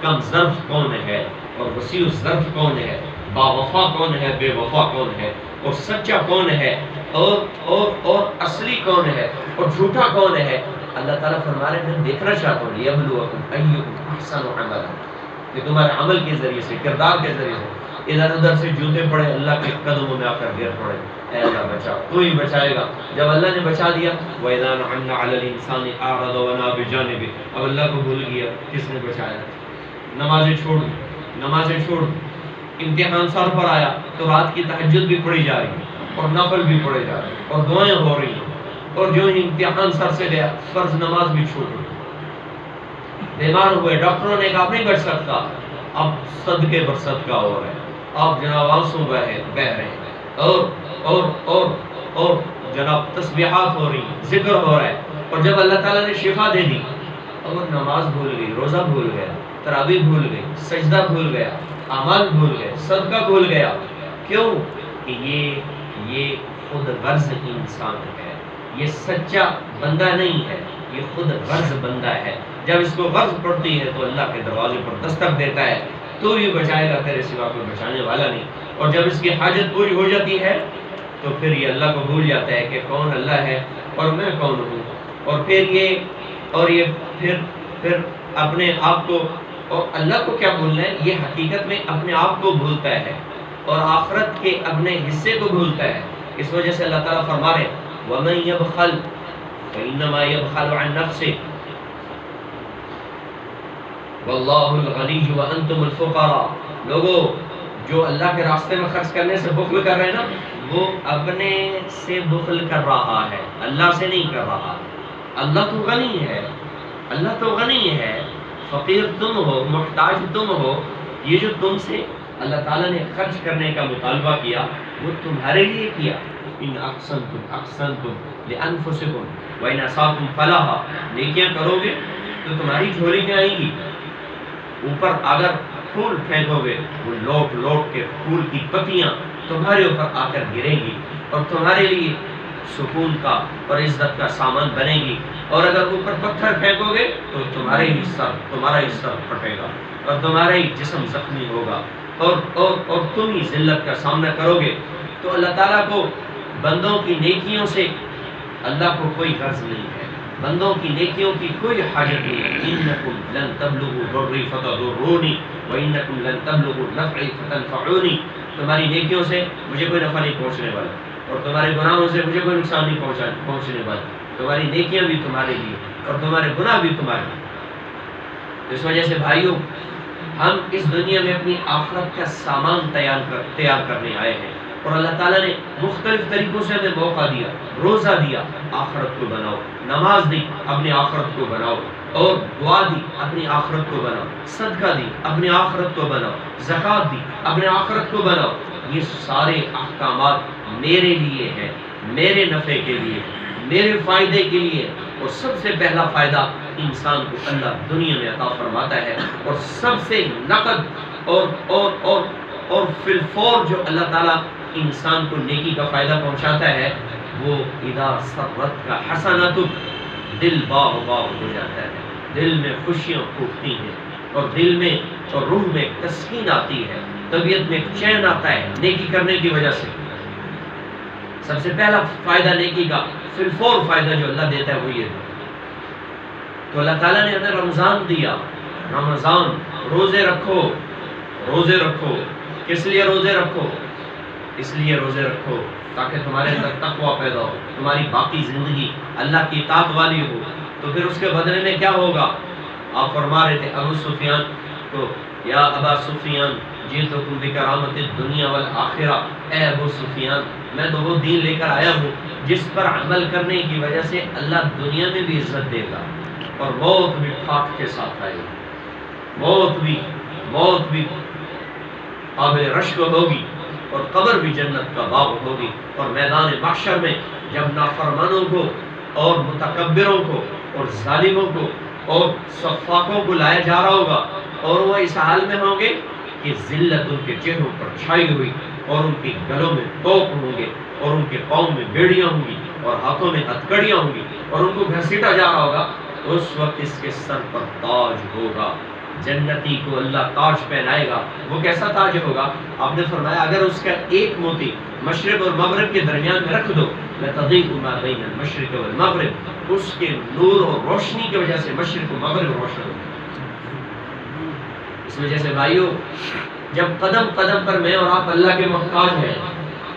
کم ظرف کون ہے اور وسیع ظرف کون ہے، باوفا کون ہے، بے وفا کون ہے، اور سچا کون ہے، اور اصلی کون ہے، اور جھوٹا کون ہے۔ اللہ تعالیٰ فرما رہے ہیں میں دیکھنا چاہتا ہوں لیبلوکم ایکم احسن عملا، کہ تمہارے عمل کے ذریعے سے، کردار کے ذریعے سے ادھر ادھر سے جوتے پڑے اللہ کے قدموں میں آ کر گر پڑے، اے اللہ بچا، تو ہی بچائے گا۔ جب اللہ نے بچا دیا وَإِذَا نَعَمْنَا عَلَى الْإِنسَانِ أَعْرَضَ وَنَأَىٰ بِجَانِبِهِ، اب اللہ کو بھول گیا، کس نے بچایا؟ نمازیں چھوڑ دی، نمازیں چھوڑ دی، امتحان سر پر آیا تو رات کی تہجد بھی پڑھی جا رہی ہے اور نفل بھی پڑھے جا رہے ہیں اور دعائیں ہو رہی ہیں، اور جو امتحان سر سے گیا فرض نماز بھی چھوٹ گئی، بیمار ہوئے، ڈاکٹروں نے کہا نہیں بچ سکتا، اب صدقے پر صدقہ ہو رہا ہے، اب جناب آنسو بہ رہے ہیں، اور جناب تسبیحات ہو رہی ہیں، ذکر ہو رہا ہے، اور جب اللہ تعالیٰ نے شفا دے دی اور نماز بھول گئی، روزہ بھول گیا، تراویح بھول گئی، سجدہ بھول گیا، اعمال بھول گئے، صدقہ بھول گیا، کیوں کہ یہ خود غرض انسان ہے، یہ سچا بندہ نہیں ہے، یہ خود غرض بندہ ہے۔ جب اس کو غرض پڑتی ہے تو اللہ کے دروازے پر دستک دیتا ہے، تو ہی بچائے گا، تیرے سوا کوئی بچانے والا نہیں۔ اور جب اس کی حاجت پوری ہو جاتی ہے تو پھر یہ اللہ کو بھول جاتا ہے کہ کون اللہ ہے اور میں کون ہوں، اور پھر اپنے آپ کو اور اللہ کو کیا بھولنا ہے، یہ حقیقت میں اپنے آپ کو بھولتا ہے اور آخرت کے اپنے حصے کو بھولتا ہے۔ اس وجہ سے اللہ تعالیٰ فرما رہے وَمَن يَبْخَلْ فَإِنَّمَا يَبْخَلُ عَن نَفْسِهِ وَاللَّهُ الْغَنِيُّ وَأَنْتُمُ الْفُقَرَاءُ، لوگوں جو اللہ کے راستے میں خرچ کرنے سے بخل کر رہے ہیں نا، وہ اپنے سے بخل کر رہا ہے، اللہ سے نہیں کر رہا۔ اللہ تو غنی ہے، اللہ تو غنی ہے، فقیر تم ہو، محتاج تم ہو، یہ جو تم سے اللہ تعالیٰ نے خرچ کرنے کا مطالبہ کیا وہ تمہارے لیے کیا۔ ان احسنتم لانفسکم وان اسأتم فلہا، نیکیاں کرو گے تو تمہاری جھولی میں آئیں گی، اوپر اگر پھول پھینکو گے وہ لوٹ لوٹ کے پھول کی پتیاں تمہارے اوپر آ کر گریں گی اور تمہارے لیے سکون کا اور عزت کا سامان بنے گی، اور اگر اوپر پتھر پھینکو گے تو تمہارا ہی سر پھٹے گا اور تمہارا ہی جسم زخمی ہوگا، اور تم ہی ذلت کا سامنا کرو گے۔ تو اللہ تعالیٰ کو بندوں کی نیکیوں سے اللہ کو کوئی غرض نہیں ہے، بندوں کی نیکیوں کی کوئی حاجت نہیں ہے۔ انکم لن تبلغوا ضری فتضرونی وانکم لن تبلغوا نفعی فتنفعونی، تمہاری نیکیوں سے مجھے کوئی نفع نہیں پہنچنے والا اور تمہارے گناہوں سے مجھے کوئی نقصان نہیں پہنچنے والا، تمہاری نیکیاں بھی تمہارے لیے اور تمہارے گناہ بھی تمہارے لیے۔ اس وجہ سے بھائیوں، ہم اس دنیا میں اپنی آخرت کا سامان تیار کرنے آئے ہیں، اور اللہ تعالیٰ نے مختلف طریقوں سے ہمیں موقع دیا، روزہ دیا آخرت کو بناؤ، نماز دی اپنی آخرت کو بناؤ، اور دعا دی اپنی آخرت کو بناؤ، صدقہ دی اپنی آخرت کو بناؤ، زکوٰۃ دی اپنی آخرت کو بناؤ۔ یہ سارے احکامات میرے لیے ہیں، میرے نفع کے لیے، میرے فائدے کے لیے، اور سب سے پہلا فائدہ انسان کو اللہ دنیا میں عطا فرماتا ہے، اور سب سے نقد اور فی الفور جو اللہ تعالیٰ انسان کو نیکی کا فائدہ پہنچاتا ہے وہ اذا سرت کا حسنات، دل باغ باغ ہو جاتا ہے، دل میں خوشیاں پھوٹتی ہیں، اور دل میں اور روح میں تسکین آتی ہے، طبیعت میں چین آتا ہے نیکی کرنے کی وجہ سے۔ سب سے پہلا فائدہ نیکی کا فی الفور فائدہ جو اللہ دیتا ہے وہ یہ ہے۔ تو اللہ تعالیٰ نے ہمیں رمضان دیا، رمضان روزے رکھو، روزے رکھو، کس لیے روزے رکھو؟ اس لیے روزے رکھو تاکہ تمہارے اندر تقوی پیدا ہو، تمہاری باقی زندگی اللہ کی اطاعت والی ہو۔ تو پھر اس کے بدلے میں کیا ہوگا؟ آپ فرما رہے تھے ابو سفیان کو، یا ابا سفیان جئتکم بکرامت الدنیا والآخرہ، اے ابو سفیان میں تو وہ دین لے کر آیا ہوں جس پر عمل کرنے کی وجہ سے اللہ دنیا میں بھی عزت دے گا اور موت بھی ٹھاٹ کے ساتھ آئے گی، موت بھی قابل رشک ہوگی، اور قبر بھی جنت کا باغ ہوگی، اور میدان محشر میں جب نافرمانوں کو اور متکبروں کو اور ظالموں کو اور سفاکوں کو لایا جا رہا ہوگا، اور وہ اس حال میں ہوں گے کہ ذلت ان کے چہروں پر چھائی ہوئی، اور ان کے گلوں میں توق ہوں گے، اور ان کے پاؤں میں بیڑیاں ہوں گی، اور ہاتھوں میں ہتکڑیاں ہوں گی، اور ان کو گھسیٹا جا رہا ہوگا، اس وقت اس کے سر پر تاج ہوگا، جنتی کو اللہ تاج پہنائے گا. وہ کیسا تاج ہوگا؟ آپ نے فرمایا اگر اس کا ایک موتی مشرق اور مغرب کے درمیان میں رکھ دو لتضیء ما بین المشرق والمغرب، اس کے نور اور روشنی کی وجہ سے مشرق و مغرب روشن ہو. اس وجہ سے بھائیو، جب قدم قدم پر میں اور آپ اللہ کے محتاج ہیں،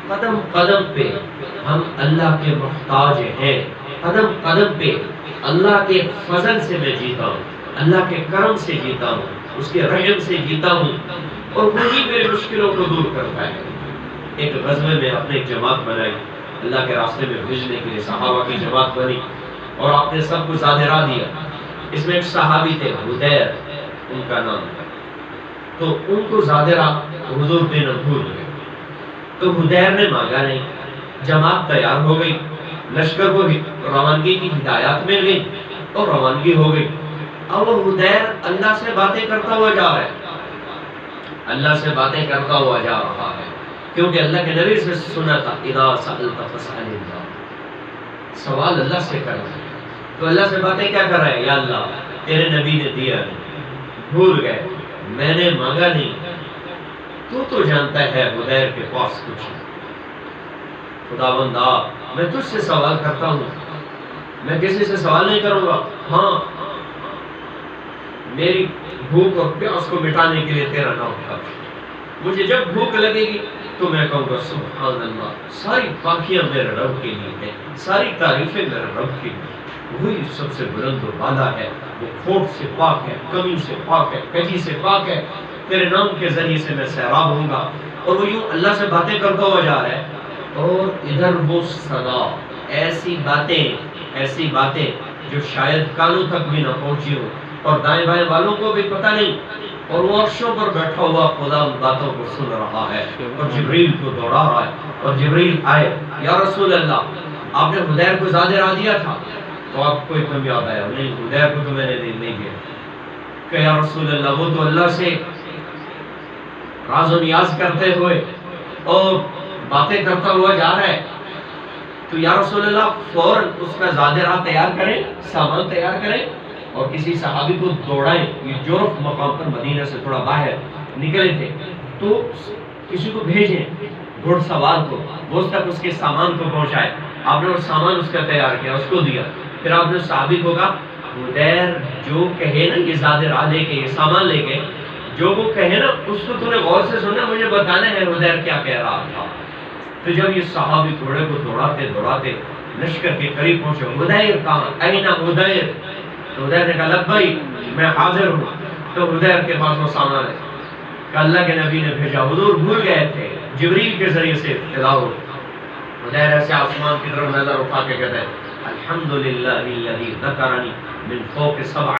قدم قدم پہ ہم اللہ کے محتاج ہیں، قدم قدم پہ اللہ کے فضل سے میں جیتا ہوں، اللہ کے کرم سے جیتا ہوں، اس کے رحم سے جیتا ہوں، اور وہی میری مشکلوں کو دور کرتا ہے. ایک غزوے میں اپنے ایک جماعت بنائی، اللہ کے راستے میں بھیجنے کے لیے صحابہ کی جماعت بنی، اور آپ نے سب کو زاد راہ دیا. اس میں ایک صحابی تھے حدیر ان کا نام تھا، تو ان کو زاد راہ حضور دینا بھول گئے. تو حدیر نے مانگا نہیں، جماعت تیار ہو گئی، لشکر کو روانگی کی ہدایات مل گئی اور روانگی ہو گئی. اب وہ حدیر اللہ سے باتیں کرتا ہوا جا رہا ہے، اللہ سے باتیں کرتا ہوا جا رہا ہے، کیونکہ اللہ کے نبی سے سنا تھا اذا سألت فاسأل اللہ، سوال اللہ سے کرنا ہے. تو اللہ سے باتیں کیا کر رہا ہے؟ یا اللہ تیرے نبی نے دیا نہیں، بھول گئے، میں نے مانگا نہیں، تو جانتا ہے حدیر کے پاس کچھ ہے. خدا بندہ میں تجھ سے سوال کرتا ہوں، میں کسی سے سوال نہیں کروں گا. ہاں میری بھوک اور پیاس کو مٹانے کے لیے تیرا نام تھا. مجھے جب بھوک لگے گی تو میں کہوں گا سبحان اللہ، ساری پاکیاں میرے رب کے لیے ہیں، ساری تعریفیں میرے رب کے لیے. وہی سب سے بلند و بالا ہے، وہ کھوٹ سے پاک ہے، کمی سے پاک ہے، کجی سے پاک ہے. تیرے نام کے ذریعے سے میں سیراب ہوں گا. اور وہ یوں اللہ سے باتیں کرتا ہوا جا رہا ہے، اور ادھر وہ صدا، ایسی باتیں جو شاید کانوں تک بھی نہ پہنچی ہو، اور دائیں بائیں والوں کو بھی پتہ نہیں، اور وہ عرشوں پر بیٹھا ہوا خدا ان باتوں کو سن رہا ہے اور جبریل کو دوڑا رہا ہے. اور جبریل آئے، یا رسول اللہ آپ نے حدیر کو زاد راہ دیا تھا. تو آپ کو ایک دم یاد آیا، نہیں حدیر کو تو میں نے نہیں دیا. کہ یا رسول اللہ وہ تو اللہ سے راز و نیاز کرتے ہوئے اور باتیں کرتا ہوا جا رہا ہے. تو یا رسول اللہ فوراً اس کا زاد راہ تیار کریں، سامان تیار کریں، اور کسی صحابی کو دوڑائیں. یہ جورف مقام پر مدینہ سے تھوڑا باہر نکلے تھے، تو کسی کو بھیجیں گھڑ سوار کو، وہ اس تک اس کے سامان کو پہنچائے. آپ نے وہ سامان اس کا تیار کیا، اس کو دیا. پھر آپ نے صحابی کو کہا حدیر جو کہے نا یہ زاد راہ لے کے، یہ سامان لے کے، جو وہ کہے نا اس کو تو نے غور سے سننا، مجھے بتانا ہے حدیر کیا کہہ رہا تھا. تو جب یہ صحابی گھوڑے کو دوڑاتے لشکر کے قریب پہنچے، حدیر کہاں، این حدیر؟ تو حدیر نے کہا لبیک میں حاضر ہوں. تو حدیر کے پاس وہ سامان ہے کہ اللہ کے نبی نے بھیجا، حضور بھول گئے تھے، جبریل کے ذریعے سے اطلاع ہو. حدیر ایسے آسمان کی طرف نظر اٹھا کے کہتا ہے الحمدللہ الذی ذکرنی من فوق سبع